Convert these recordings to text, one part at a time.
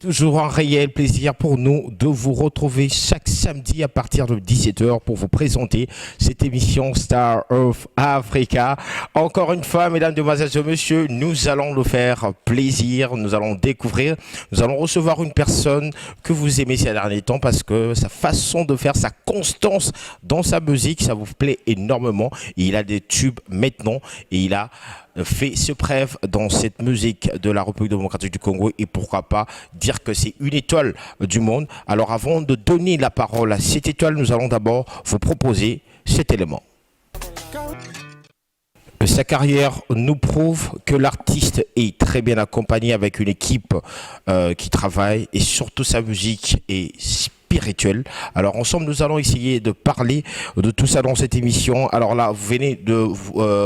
Toujours un réel plaisir pour nous de vous retrouver chaque samedi à partir de 17 h pour vous présenter cette émission Star of Africa. Encore une fois, mesdames, demoiselles et messieurs, nous allons nous faire plaisir, nous allons découvrir, nous allons recevoir une personne que vous aimez ces derniers temps parce que sa façon de faire, sa constance dans sa musique, ça vous plaît énormément. Et il a des tubes maintenant et il a fait ses preuves dans cette musique de la République démocratique du Congo et pourquoi pas dire que c'est une étoile du monde. Alors avant de donner la parole à cette étoile, nous allons d'abord vous proposer cet élément. Sa carrière nous prouve que l'artiste est très bien accompagné avec une équipe qui travaille et surtout sa musique est spirituelle. Alors ensemble, nous allons essayer de parler de tout ça dans cette émission. Alors là, vous venez de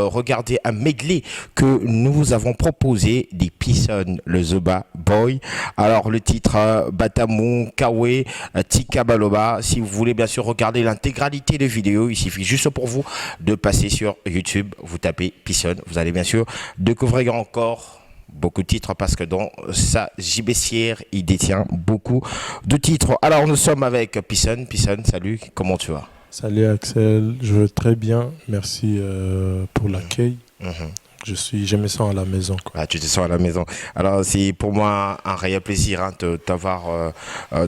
regarder un medley que nous vous avons proposé des Pison, le Zoba Boy. Alors le titre Batamu, Kawe, Tika Baloba. Si vous voulez bien sûr regarder l'intégralité des vidéos, il suffit juste pour vous de passer sur YouTube, vous tapez Pison. Vous allez bien sûr découvrir encore beaucoup de titres parce que dans sa gibecière, il détient beaucoup de titres. Alors nous sommes avec Pison. Pison, salut, comment tu vas? Salut Axel, je vais très bien, merci pour l'accueil. Je me sens à la maison, quoi. Ah, tu te sens à la maison. Alors c'est pour moi un réel plaisir de t'avoir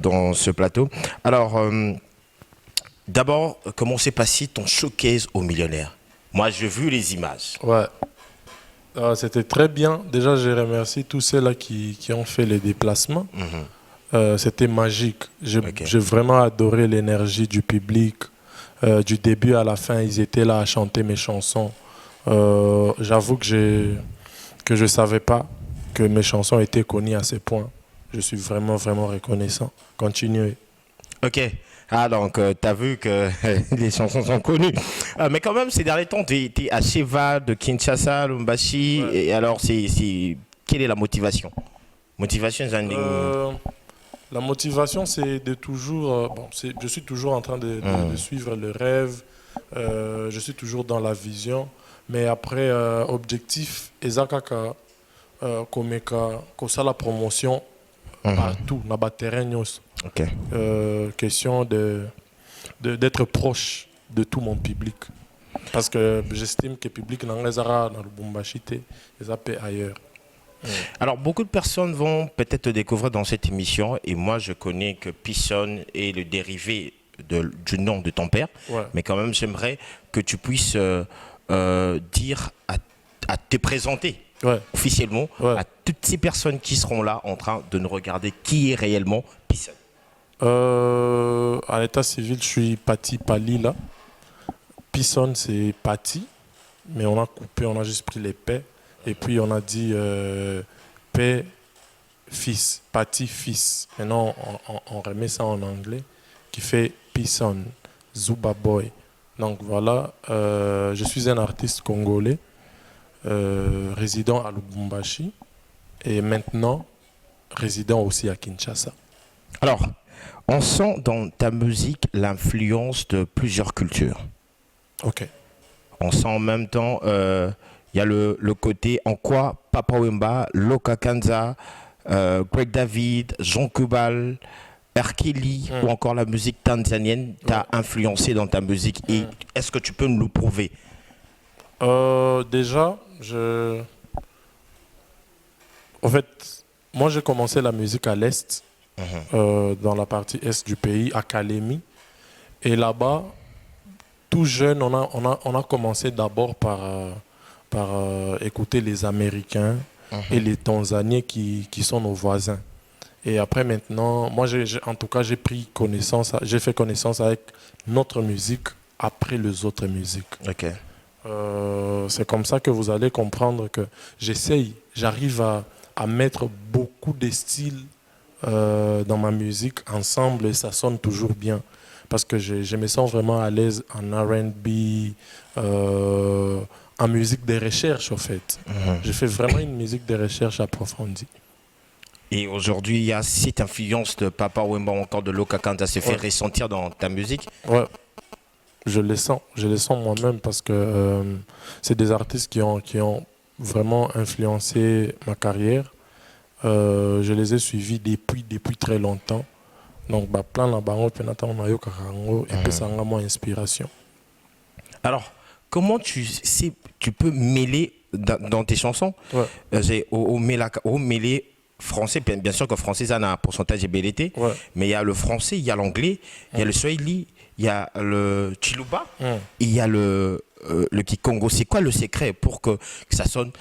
dans ce plateau. Alors d'abord, comment s'est passé ton showcase au Millionnaire? Moi j'ai vu les images. Ouais. C'était très bien. Déjà, je remercie tous ceux-là qui ont fait les déplacements. C'était magique. J'ai vraiment adoré l'énergie du public. Du début à la fin, ils étaient là à chanter mes chansons. J'avoue que je ne savais pas que mes chansons étaient connues à ce point. Je suis vraiment, vraiment reconnaissant. Continuez. Ok. Ah donc tu as vu que les chansons sont connues. Mais quand même ces derniers temps tu es à Sheva de Kinshasa, Lumbashi. Ouais. Et alors quelle est la motivation? Motivation La motivation c'est de toujours... je suis toujours en train de suivre le rêve. Je suis toujours dans la vision. Mais après objectif, Ezakaka, Komeka, Kosa la promotion partout, dans le terrain. Okay. Question d'être proche de tout mon public. Parce que j'estime que le public dans le Lubumbashi est ailleurs. Alors, beaucoup de personnes vont peut-être te découvrir dans cette émission. Et moi, je connais que Pison est le dérivé du nom de ton père. Ouais. Mais quand même, j'aimerais que tu puisses dire, à te présenter. Ouais. Officiellement, ouais, à toutes ces personnes qui seront là en train de nous regarder qui est réellement Pison. À l'état civil, je suis Pati Palila. Pison, c'est Pati, mais on a coupé, on a juste pris les P. Et puis on a dit P, fils, Pati, fils. Maintenant, on remet ça en anglais, qui fait Pison, Zuba Boy. Donc voilà, je suis un artiste congolais, résident à Lubumbashi, et maintenant résident aussi à Kinshasa. Alors, on sent dans ta musique l'influence de plusieurs cultures. Ok. On sent en même temps, il y a le côté en quoi Papa Wemba, Loka Kanza, Greg David, Jean Kubal, Erkeli ou encore la musique tanzanienne t'a influencé dans ta musique. Et est-ce que tu peux nous le prouver? Déjà, en fait, moi j'ai commencé la musique à l'Est. Dans la partie est du pays, à Kalemi. Et là-bas, tout jeune, on a commencé d'abord par écouter les Américains et les Tanzaniens qui sont nos voisins. Et après maintenant, moi en tout cas, j'ai fait connaissance avec notre musique après les autres musiques. Okay. C'est comme ça que vous allez comprendre que j'arrive à mettre beaucoup de styles dans ma musique ensemble et ça sonne toujours bien parce que je me sens vraiment à l'aise en R&B, en musique de recherche en fait. Je fais vraiment une musique de recherche approfondie. Et aujourd'hui, il y a cette influence de Papa Wemba ou encore de Loka Kanza s'est fait ressentir dans ta musique? Ouais, je le sens moi-même parce que c'est des artistes qui ont vraiment influencé ma carrière. Je les ai suivis depuis très longtemps. Donc, plein de bango, et puis ça m'a moins inspiration. Alors, comment tu peux mêler dans tes chansons au mêler français, bien sûr que français, ça a un pourcentage de BLT, mais il y a le français, il y a l'anglais, il y a le swahili, il y a le chiluba, il y a le kikongo. C'est quoi le secret pour que ça sonne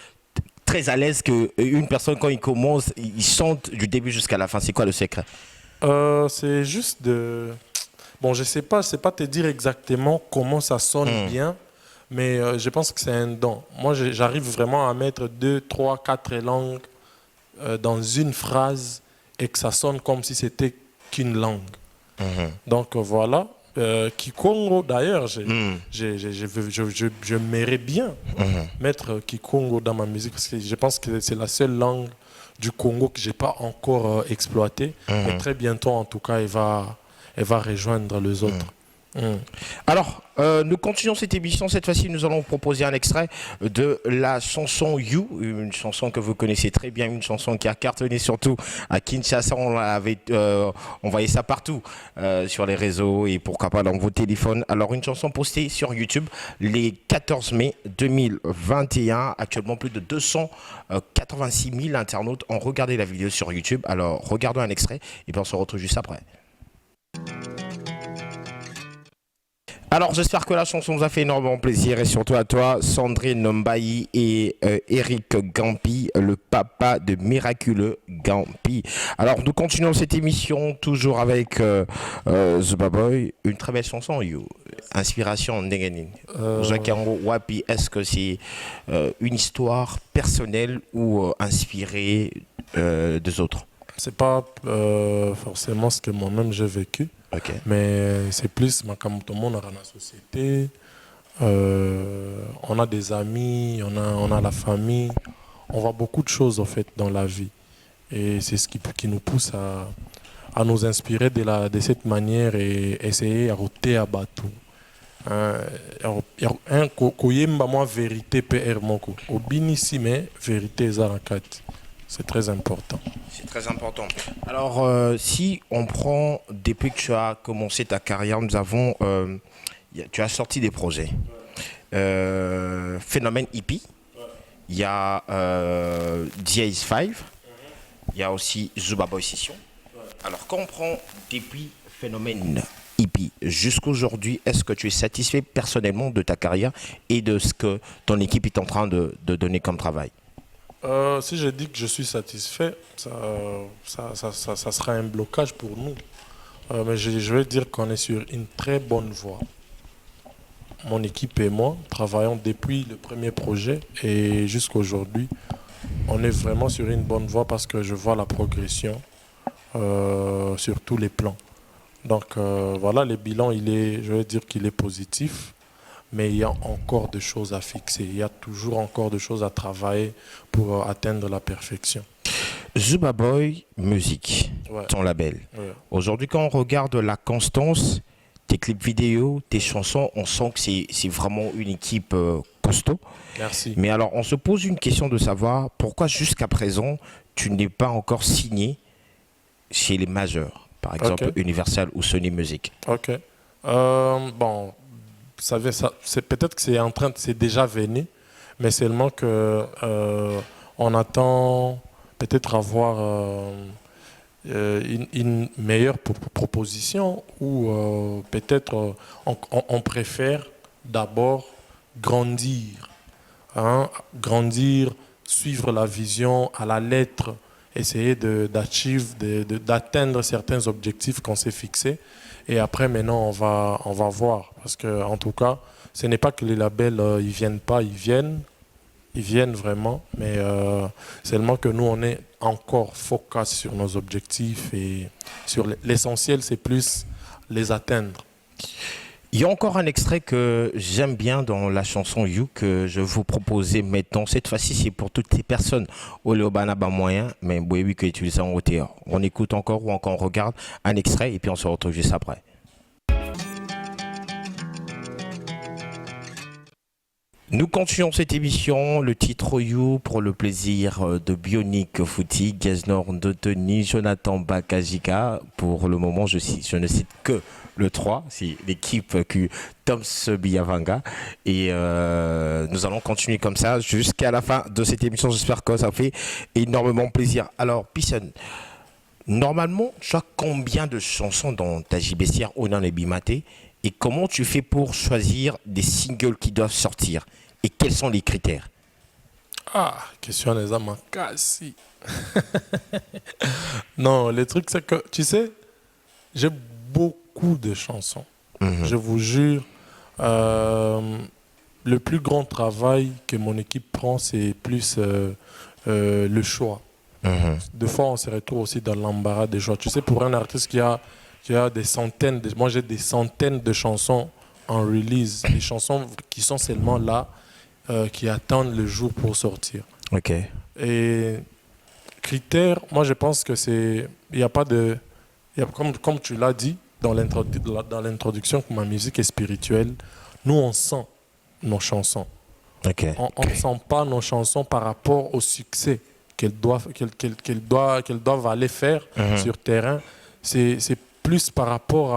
très à l'aise, qu'une personne, quand il commence, il chante du début jusqu'à la fin? C'est quoi le secret? C'est juste de... Bon, je sais pas te dire exactement comment ça sonne bien, mais je pense que c'est un don. Moi, j'arrive vraiment à mettre 2, 3, 4 langues dans une phrase et que ça sonne comme si c'était qu'une langue. Donc voilà. Kikongo, d'ailleurs, je m'aimerais bien mettre Kikongo dans ma musique parce que je pense que c'est la seule langue du Congo que je n'ai pas encore exploitée. Mais très bientôt, en tout cas, elle va rejoindre les autres. Alors, nous continuons cette émission. Cette fois-ci, nous allons proposer un extrait de la chanson You, une chanson que vous connaissez très bien, une chanson qui a cartonné surtout à Kinshasa. On avait envoyé ça partout sur les réseaux et pourquoi pas dans vos téléphones. Alors, une chanson postée sur YouTube les 14 mai 2021. Actuellement, plus de 286 000 internautes ont regardé la vidéo sur YouTube. Alors, regardons un extrait et puis on se retrouve juste après. Alors, j'espère que la chanson vous a fait énormément plaisir et surtout à toi, Sandrine Mbaye et Eric Gampi, le papa de Miraculeux Gampi. Alors, nous continuons cette émission toujours avec Zuba Boy, une très belle chanson, You. Inspiration Ndengenin. Wapi, est-ce que c'est une histoire personnelle ou inspirée des autres? C'est pas forcément ce que moi-même j'ai vécu. Mais c'est plus comme tout le monde dans la société. On a des amis, on a la famille. On voit beaucoup de choses en fait dans la vie. Et c'est ce qui nous pousse à nous inspirer de cette manière et essayer à roter à bateau. Un koyemba moi vérité PR moko. Obinisi mais vérité zarakat. C'est très important. C'est très important. Alors, si on prend, depuis que tu as commencé ta carrière, nous avons, tu as sorti des projets. Phénomène hippie, il y a DA5, il y a aussi Zuba Boy Session. Alors, quand on prend depuis Phénomène hippie jusqu'à aujourd'hui, est-ce que tu es satisfait personnellement de ta carrière et de ce que ton équipe est en train de donner comme travail? Si je dis que je suis satisfait, ça sera un blocage pour nous. Mais je vais dire qu'on est sur une très bonne voie. Mon équipe et moi travaillons depuis le premier projet et jusqu'à aujourd'hui. On est vraiment sur une bonne voie parce que je vois la progression sur tous les plans. Donc voilà, le bilan, je vais dire qu'il est positif. Mais il y a encore des choses à fixer. Il y a toujours encore des choses à travailler pour atteindre la perfection. Zuba Boy Musique, ton label. Aujourd'hui, quand on regarde la constance, tes clips vidéo, tes chansons, on sent que c'est vraiment une équipe costaud. Merci. Mais alors, on se pose une question de savoir pourquoi jusqu'à présent, tu n'es pas encore signé chez les majeurs, par exemple Universal ou Sony Music. Ok. Bon... c'est peut-être que c'est déjà venu, mais seulement que on attend peut-être avoir une meilleure proposition ou peut-être on préfère d'abord grandir, grandir, suivre la vision à la lettre, essayer d'atteindre certains objectifs qu'on s'est fixés. Et après, maintenant, on va voir. Parce que, en tout cas, ce n'est pas que les labels, ils viennent pas, ils viennent vraiment. Mais seulement que nous, on est encore focus sur nos objectifs. Et sur l'essentiel, c'est plus les atteindre. Il y a encore un extrait que j'aime bien dans la chanson You que je vous proposais maintenant. Cette fois-ci, c'est pour toutes les personnes au Léobanaba moyen, mais oui, que utilisent en hauteur. On écoute encore ou encore on regarde un extrait et puis on se retrouve juste après. Nous continuons cette émission, le titre You pour le plaisir de Bionic Footy, Geznor Ndotoni, Jonathan Bakajika. Pour le moment, je ne cite que le 3, c'est l'équipe que Toms Biavanga. Et nous allons continuer comme ça jusqu'à la fin de cette émission. J'espère que ça fait énormément plaisir. Alors, Pisson, normalement, tu as combien de chansons dans ta JBCR ou dans les Bimaté? Et comment tu fais pour choisir des singles qui doivent sortir? Et quels sont les critères? Ah, question des âmes cassées. Non, le truc, c'est que, tu sais, j'ai beaucoup de chansons. Je vous jure, le plus grand travail que mon équipe prend, c'est plus le choix. Des fois, on se retrouve aussi dans l'embarras des choix. Tu sais, pour un artiste qui a des centaines, moi j'ai des centaines de chansons en release, des chansons qui sont seulement là, qui attendent le jour pour sortir. Ok. Et critères, moi je pense que c'est, il n'y a pas de, comme tu l'as dit dans l'introduction, que ma musique est spirituelle. Nous on sent nos chansons. Ok. On ne sent pas nos chansons par rapport au succès qu'elles doivent aller faire sur terrain. C'est plus par rapport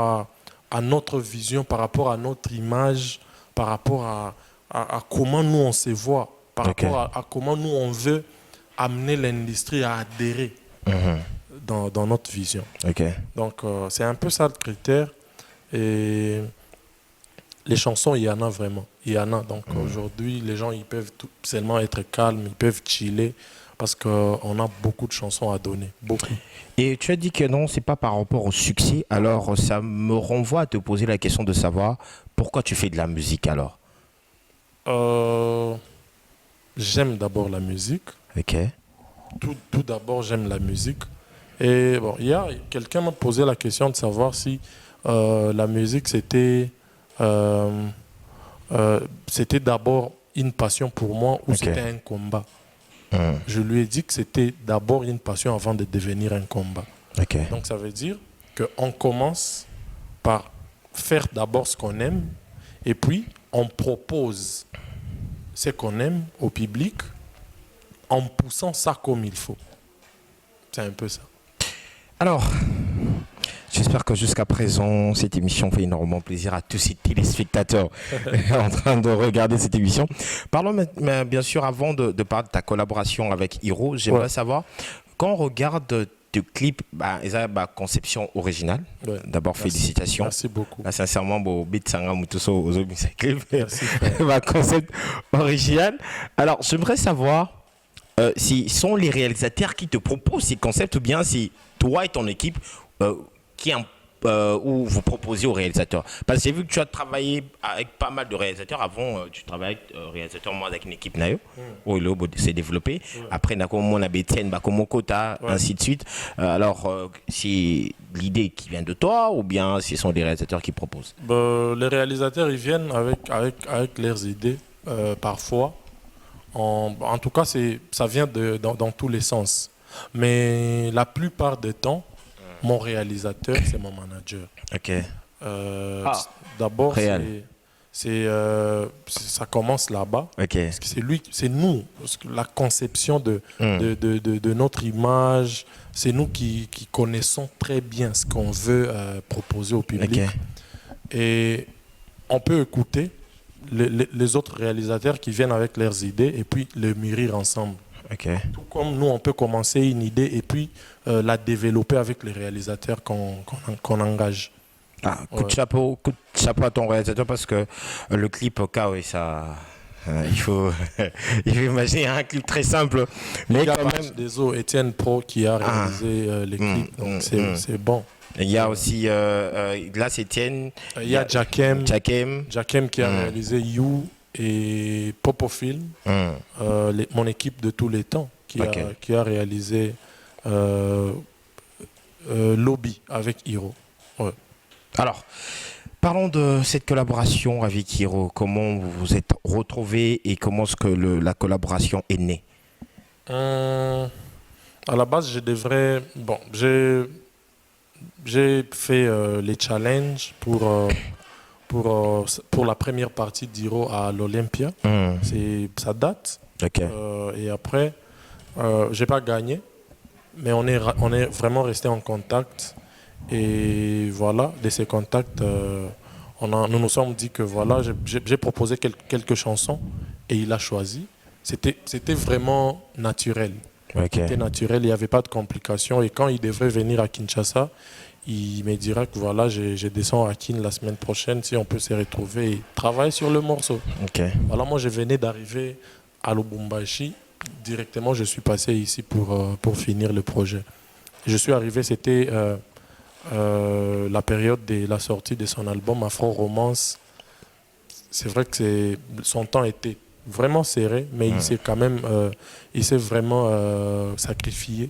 à notre vision, par rapport à notre image, par rapport à comment nous on se voit, par rapport à comment nous on veut amener l'industrie à adhérer dans notre vision. Donc c'est un peu ça le critère. Et les chansons, il y en a vraiment. Il y en a. Donc aujourd'hui, les gens ils peuvent seulement être calmes, ils peuvent chiller parce qu'on a beaucoup de chansons à donner. Beaucoup. Et tu as dit que non, c'est pas par rapport au succès. Alors ça me renvoie à te poser la question de savoir pourquoi tu fais de la musique alors. J'aime d'abord la musique. Ok. Tout d'abord, j'aime la musique. Et bon, quelqu'un m'a posé la question de savoir si la musique c'était d'abord une passion pour moi ou c'était un combat. Je lui ai dit que c'était d'abord une passion avant de devenir un combat. Donc ça veut dire qu'on commence par faire d'abord ce qu'on aime et puis on propose ce qu'on aime au public en poussant ça comme il faut. C'est un peu ça. Alors, j'espère que jusqu'à présent, cette émission fait énormément plaisir à tous ces téléspectateurs en train de regarder cette émission. Parlons bien sûr, avant de parler de ta collaboration avec Hiro, j'aimerais savoir, quand on regarde tes clips, ils ont une conception originale. D'abord, félicitations. Merci beaucoup. Sincèrement, Merci. Concept original. Alors, j'aimerais savoir si sont les réalisateurs qui te proposent ces concepts ou bien c'est toi et ton équipe où vous proposez aux réalisateurs. Parce que j'ai vu que tu as travaillé avec pas mal de réalisateurs. Avant, tu travaillais avec réalisateur, moi, avec une équipe Nayo, où il s'est développé. Après, on a Bétienne, Bakomokota, ainsi de suite. Alors, c'est l'idée qui vient de toi ou bien ce sont les réalisateurs qui proposent? Les réalisateurs, ils viennent avec leurs idées, parfois. En tout cas, ça vient dans tous les sens. Mais la plupart du temps, mon réalisateur, c'est mon manager. D'abord, ça commence là-bas. Parce que c'est nous, parce que la conception de notre image, c'est nous qui connaissons très bien ce qu'on veut proposer au public. Et on peut écouter les autres réalisateurs qui viennent avec leurs idées et puis les mûrir ensemble. Tout comme nous, on peut commencer une idée et puis la développer avec les réalisateurs qu'on engage. Coup de chapeau à ton réalisateur parce que le clip, ça... il faut imaginer un clip très simple. Mais il y a quand même Étienne Pro qui a réalisé les clips, donc c'est bon. Il y a aussi, là c'est Étienne. Il y a Jakem qui a réalisé You et Popofilm, mon équipe de tous les temps, qui a réalisé Lobby avec Hiro. Alors, parlons de cette collaboration avec Hiro. Comment vous vous êtes retrouvés et comment est-ce que la collaboration est née? À la base, j'ai fait les challenges pour pour la première partie d'Hiro à l'Olympia. Ça date. Ok. Et après, j'ai pas gagné, mais on est vraiment resté en contact. Et voilà, de ces contacts, nous nous sommes dit que voilà, j'ai proposé quelques chansons et il a choisi. C'était vraiment naturel. Ok. C'était naturel, il n'y avait pas de complications. Et quand il devrait venir à Kinshasa, il me dira que voilà, je descends à Kin la semaine prochaine, si on peut se retrouver et travailler sur le morceau. Ok. Voilà, moi je venais d'arriver à Lubumbashi. Directement, je suis passé ici pour finir le projet. Je suis arrivé, c'était la période de la sortie de son album Afro Romance. C'est vrai que son temps était vraiment serré, mais il s'est quand même, il s'est vraiment sacrifié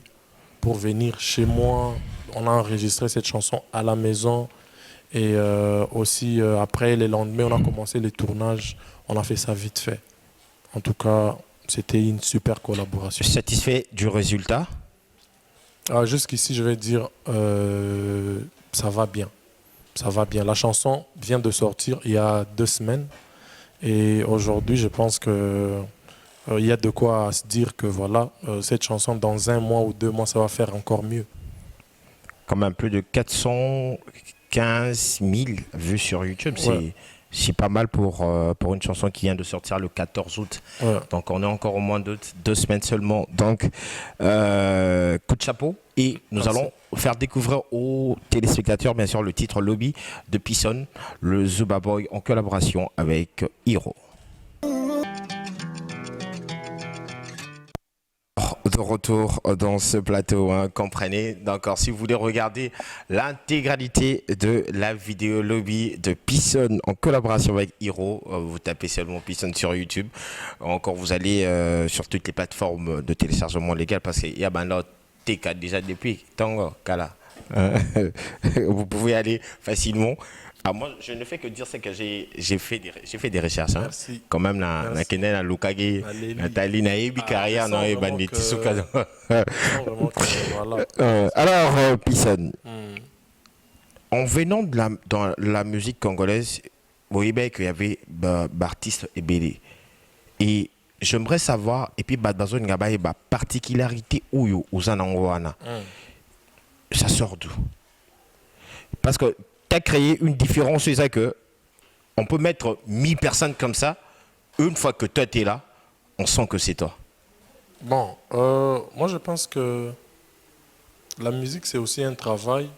pour venir chez moi. On a enregistré cette chanson à la maison et aussi après les lendemains, on a commencé les tournages. On a fait ça vite fait. En tout cas, c'était une super collaboration. Satisfait du résultat? Jusqu'ici, je vais dire, ça va bien. Ça va bien. La chanson vient de sortir il y a 2 semaines. Et aujourd'hui, je pense que il y a de quoi se dire que voilà, cette chanson, dans 1 mois ou 2 mois, ça va faire encore mieux. Quand même plus de 415 000 vues sur YouTube. Ouais. C'est pas mal pour une chanson qui vient de sortir le 14 août. Ouais. Donc on est encore au moins 2 semaines seulement. Donc coup de chapeau. Et nous Merci. allons faire découvrir aux téléspectateurs bien sûr le titre Lobby de Pisson, le Zuba Boy en collaboration avec Hiro. De retour dans ce plateau, hein, comprenez. D'accord, si vous voulez regarder l'intégralité de la vidéo Lobby de Pisson en collaboration avec Hiro, vous tapez seulement Pisson sur YouTube. Encore, vous allez sur toutes les plateformes de téléchargement légal parce qu'il y a ben là TK déjà depuis Tango Kala. Vous pouvez aller facilement. Ah, moi, je ne fais que dire c'est que j'ai fait des recherches. Hein. Merci. Quand même, la Kenya, la Lukage, la Tali, la Ebi, Karia, non, et Banditi, vraiment que, voilà. Alors, Pisson, en venant dans la musique congolaise, vous voyez qu'il y avait Baptiste Ebele. Et j'aimerais savoir, et puis, Badbazo Ngaba, et particularité ou Uzanangoana, ça sort d'où? Parce que tu as créé une différence, c'est ça que on peut mettre 1000 personnes comme ça, une fois que toi tu es là, on sent que c'est toi. Bon, moi je pense que la musique c'est aussi un travail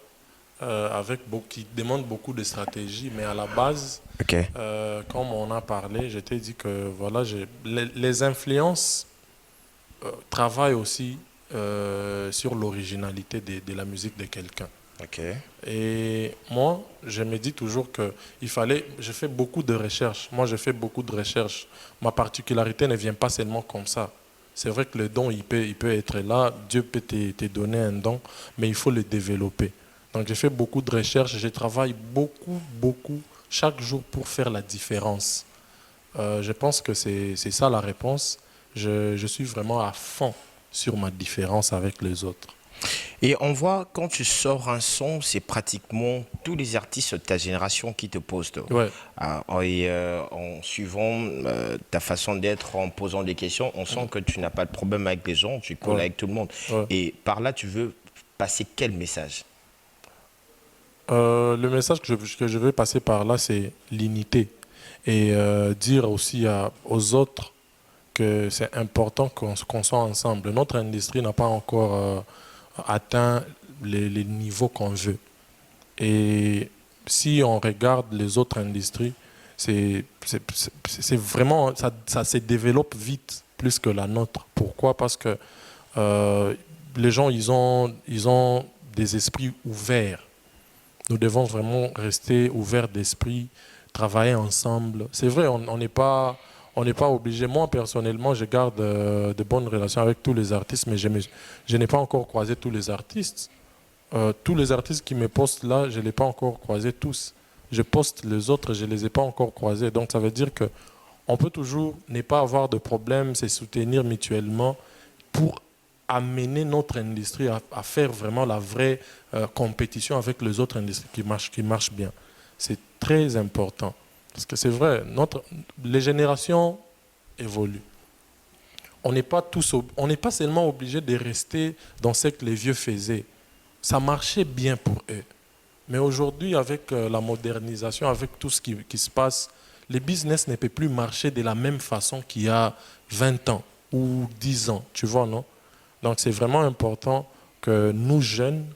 qui demande beaucoup de stratégie, mais à la base, Okay. comme on a parlé, je t'ai dit que voilà, les influences travaillent aussi sur l'originalité de la musique de quelqu'un. Okay. Et moi, je me dis toujours que je fais beaucoup de recherches. Moi, je fais beaucoup de recherches. Ma particularité ne vient pas seulement comme ça. C'est vrai que le don, il peut être là. Dieu peut te donner un don, mais il faut le développer. Donc, je fais beaucoup de recherches. Je travaille beaucoup, chaque jour pour faire la différence. Je pense que c'est ça la réponse. Je suis vraiment à fond sur ma différence avec les autres. Et on voit quand tu sors un son, c'est pratiquement tous les artistes de ta génération qui te postent. Ouais. En suivant ta façon d'être, en posant des questions, on sent que tu n'as pas de problème avec les gens, tu colles avec tout le monde. Ouais. Et par là, tu veux passer quel message? Le message que je veux passer par là, c'est l'unité. Et dire aussi aux autres que c'est important qu'on soit ensemble. Notre industrie n'a pas encore atteint les niveaux qu'on veut. Et si on regarde les autres industries, c'est vraiment, ça se développe vite plus que la nôtre. Pourquoi? Parce que les gens, ils ont des esprits ouverts. Nous devons vraiment rester ouverts d'esprit, travailler ensemble. C'est vrai, on n'est pas obligé. Moi, personnellement, je garde de bonnes relations avec tous les artistes, mais je n'ai pas encore croisé tous les artistes. Tous les artistes qui me postent là, je ne les ai pas encore croisés tous. Je poste les autres, je ne les ai pas encore croisés. Donc, ça veut dire qu'on peut toujours ne pas avoir de problème, se soutenir mutuellement pour amener notre industrie à faire vraiment la vraie compétition avec les autres industries qui marchent bien. c'est très important. Parce que c'est vrai, les générations évoluent. On n'est pas seulement obligé de rester dans ce que les vieux faisaient. Ça marchait bien pour eux. Mais aujourd'hui, avec la modernisation, avec tout ce qui se passe, les business ne peuvent plus marcher de la même façon qu'il y a 20 ans ou 10 ans, tu vois, non? Donc c'est vraiment important que nous jeunes,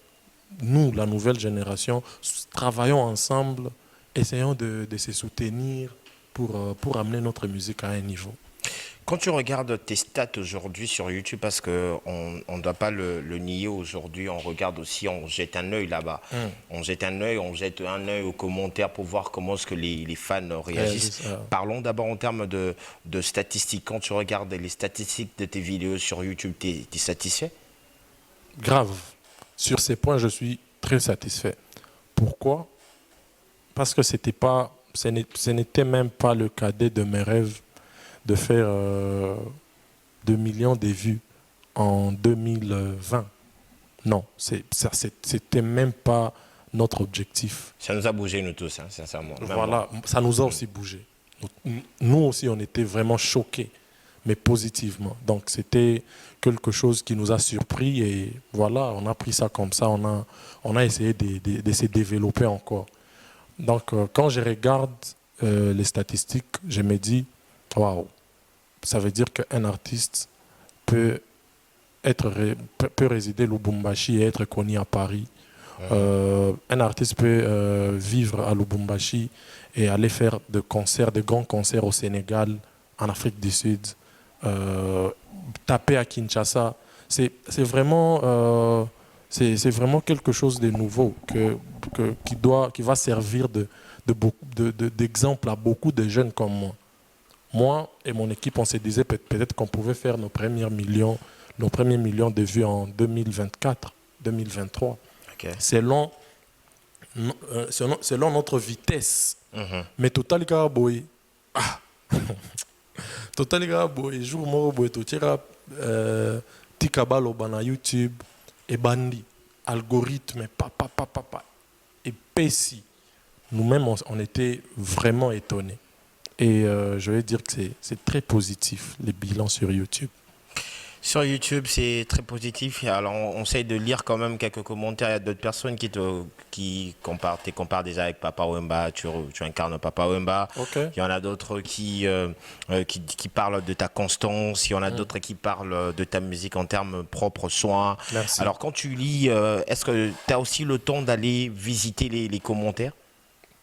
nous, la nouvelle génération, travaillons ensemble, essayons de se soutenir pour amener notre musique à un niveau. Quand tu regardes tes stats aujourd'hui sur YouTube, parce qu'on ne doit pas le nier aujourd'hui, on regarde aussi, on jette un œil là-bas. On jette un œil aux commentaires pour voir comment est-ce que les fans réagissent. Parlons d'abord en termes de statistiques. Quand tu regardes les statistiques de tes vidéos sur YouTube, tu es satisfait? Grave. Sur ces points, je suis très satisfait. Pourquoi? Parce que ce n'était même pas le cadet de mes rêves de faire 2 millions de vues en 2020. Non, c'était même pas notre objectif. Ça nous a bougé, nous tous, hein, sincèrement. Voilà, ça nous a aussi bougé. Nous aussi, on était vraiment choqués, mais positivement. Donc, c'était quelque chose qui nous a surpris et voilà, on a pris ça comme ça, on a essayé de se développer encore. Donc, quand je regarde les statistiques, je me dis, waouh, ça veut dire qu'un artiste peut résider au Lubumbashi et être connu à Paris. Un artiste peut vivre à Lubumbashi et aller faire des grands concerts au Sénégal, en Afrique du Sud, taper à Kinshasa. C'est vraiment quelque chose de nouveau qui va servir d'exemple à beaucoup de jeunes comme moi. Moi et mon équipe, on se disait peut-être qu'on pouvait faire nos premiers millions de vues en 2024, 2023. Okay. Selon notre vitesse. Mais Total Garaboy, Total Garaboy, jour moro tu tira tikabalo bana YouTube et bandi algorithme papa et pessi. Nous-mêmes on était vraiment étonnés. Et je vais dire que c'est très positif, les bilans sur YouTube. Sur YouTube, c'est très positif. Alors, on essaye de lire quand même quelques commentaires. Il y a d'autres personnes qui comparent déjà avec Papa Wemba. Tu incarnes Papa Wemba. Okay. Il y en a d'autres qui parlent de ta constance. Il y en a d'autres qui parlent de ta musique en termes propres soins. Merci. Alors, quand tu lis, est-ce que tu as aussi le temps d'aller visiter les commentaires?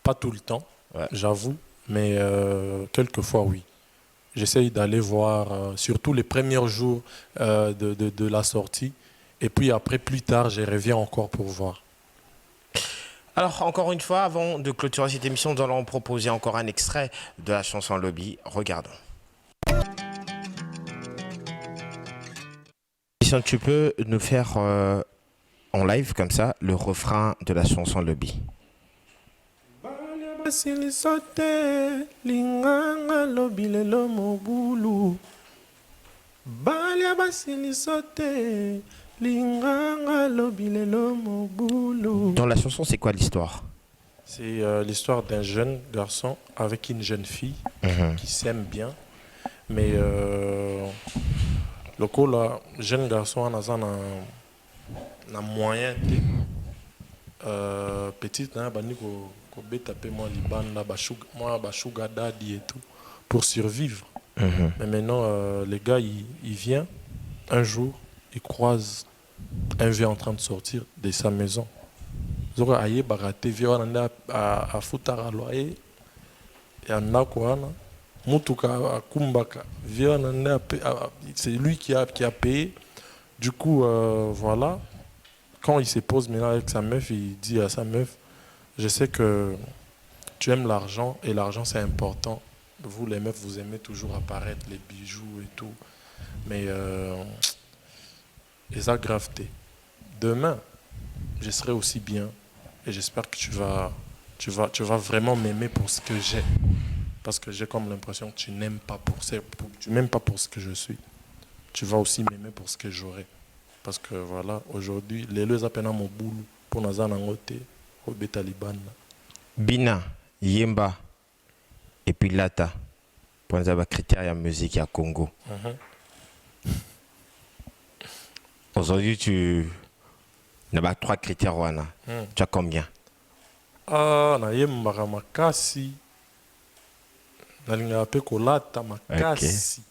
Pas tout le temps, ouais. J'avoue. Mais quelquefois, oui. J'essaye d'aller voir, surtout les premiers jours de la sortie. Et puis après, plus tard, je reviens encore pour voir. Alors, encore une fois, avant de clôturer cette émission, nous allons proposer encore un extrait de la chanson Lobby. Regardons. Tu peux nous faire en live, comme ça, le refrain de la chanson Lobby. Basilisote linganga lobilelo mobulu Balia basilisote linganga lobilelo mobulu. Dans la chanson, c'est quoi l'histoire? C'est l'histoire d'un jeune garçon avec une jeune fille qui s'aiment bien, mais le coup là, jeune garçon a moyen petite na baniko moi libanda ba sugar daddy et tout pour survivre. Mais maintenant les gars il vient un jour, il croise un vieux en train de sortir de sa maison. Zora aye baraté vieux on a futara loyer et en a quoi mutuka akumbaka vieux on c'est lui qui a payé. Du coup voilà, quand il se pose maintenant avec sa meuf, il dit à sa meuf, je sais que tu aimes l'argent et l'argent c'est important. Vous les meufs, vous aimez toujours apparaître, les bijoux et tout. Mais les aggravetés. Demain, je serai aussi bien et j'espère que tu vas vraiment m'aimer pour ce que j'ai. Parce que j'ai comme l'impression que tu m'aimes pas pour ce que je suis. Tu vas aussi m'aimer pour ce que j'aurai. Parce que voilà, aujourd'hui, les deux appellent mon boulot pour nous en angoter au Bétaliban. Bina, Yemba et puis Lata. Pour les critères de musique à Congo. Aujourd'hui, tu n'as pas 3 critères. Tu as combien? Na Yemba makasi. Nalinga pe kolata makasi.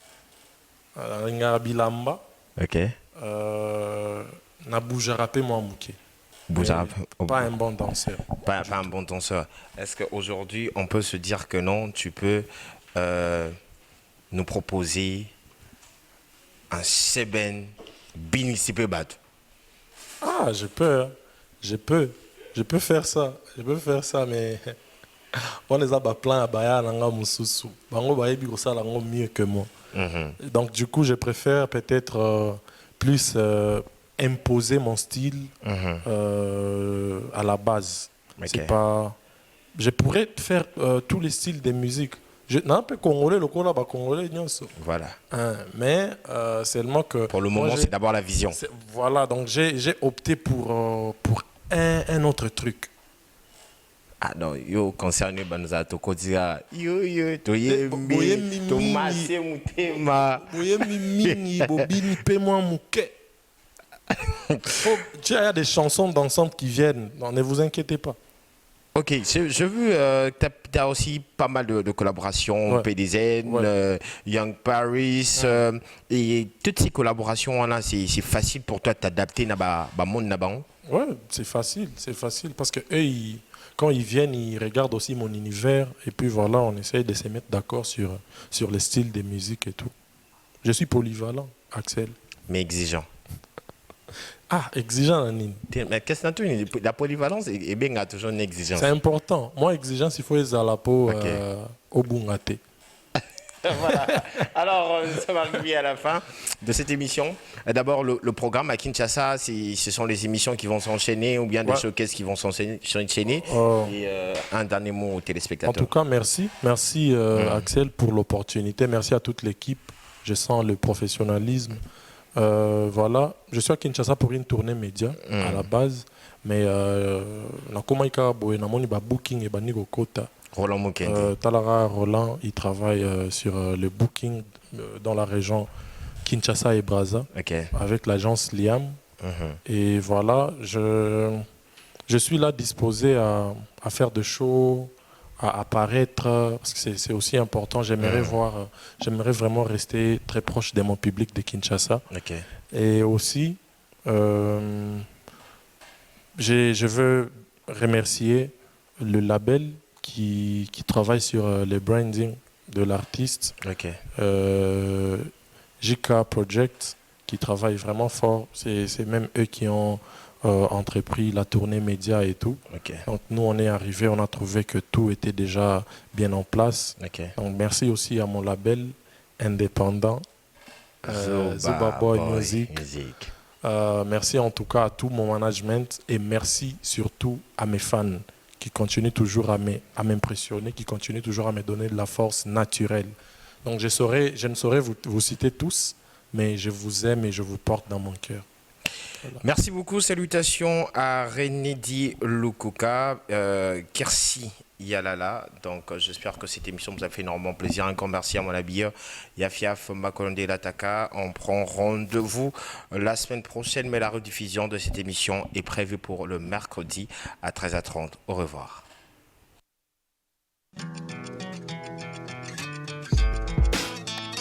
Nalinga bilamba. Ok. Na boujara pe moi mouké. Pas un bon danseur. Pas un bon danseur. Est-ce qu'aujourd'hui, on peut se dire que non, tu peux nous proposer un Seben Binisipé Bat? Ah, je peux. Hein. Je peux faire ça. Je peux faire ça, mais on les a plein à Baya Nanga Moussousou. Bango Bayebi ça mieux que moi. Donc, du coup, je préfère peut-être plus imposer mon style à la base. Okay. C'est pas... Je pourrais faire tous les styles de musique. Je n'ai pas congolais, le congolais, congolais, voilà. Mais seulement que... Pour le moment, c'est d'abord la vision. Voilà, donc j'ai opté pour un autre truc. Ah non, yo concerné banza to kodira yo to yembi to masse mutema boye mimi bobini pe moi mouké. Il y a des chansons dansantes qui viennent, non, ne vous inquiétez pas. Ok, j'ai vu que tu as aussi pas mal de collaborations, ouais. PDZ, Young Paris, et toutes ces collaborations là, c'est facile pour toi de t'adapter dans le monde. Ouais, c'est facile, parce que eux, quand ils viennent, ils regardent aussi mon univers, et puis voilà, on essaye de se mettre d'accord sur les styles de musique et tout. Je suis polyvalent, Axel. Mais exigeant. Ah, exigeant, Anine. Mais qu'est-ce que tu la polyvalence est bien toujours une exigence. C'est important. Moi, exigence, il faut les à la peau au bungate. Voilà. Alors, nous sommes arrivés à la fin de cette émission. D'abord, le programme à Kinshasa, ce sont les émissions qui vont s'enchaîner ou bien des showcases qui vont s'enchaîner. Et un dernier mot aux téléspectateurs. En tout cas, merci. Merci, Axel, pour l'opportunité. Merci à toute l'équipe. Je sens le professionnalisme. Voilà, je suis à Kinshasa pour une tournée média à la base, mais booking et Banigo Kota. Roland Mukende. Talara Roland, il travaille sur le booking dans la région Kinshasa et Brazza avec l'agence Liam. Et voilà, je suis là disposé à faire des shows, à apparaître, parce que c'est aussi important. J'aimerais vraiment rester très proche de mon public de Kinshasa. Et aussi, je veux remercier le label qui travaille sur le branding de l'artiste. JK Project, qui travaille vraiment fort. C'est même eux qui ont entrepris la tournée média et tout. Donc nous, on est arrivé, on a trouvé que tout était déjà bien en place. Donc merci aussi à mon label indépendant, Zuba Boy Music. Merci en tout cas à tout mon management et merci surtout à mes fans qui continuent toujours à m'impressionner, qui continuent toujours à me donner de la force naturelle. Donc je ne saurais vous citer tous, mais je vous aime et je vous porte dans mon cœur. Voilà. Merci beaucoup, salutations à Renedi Lukuka, Kirsi Yalala. Donc j'espère que cette émission vous a fait énormément plaisir. Un grand merci à mon habilleur Yafiaf Makolonde Lataka. On prend rendez-vous la semaine prochaine, mais la rediffusion de cette émission est prévue pour le mercredi à 13h30. Au revoir.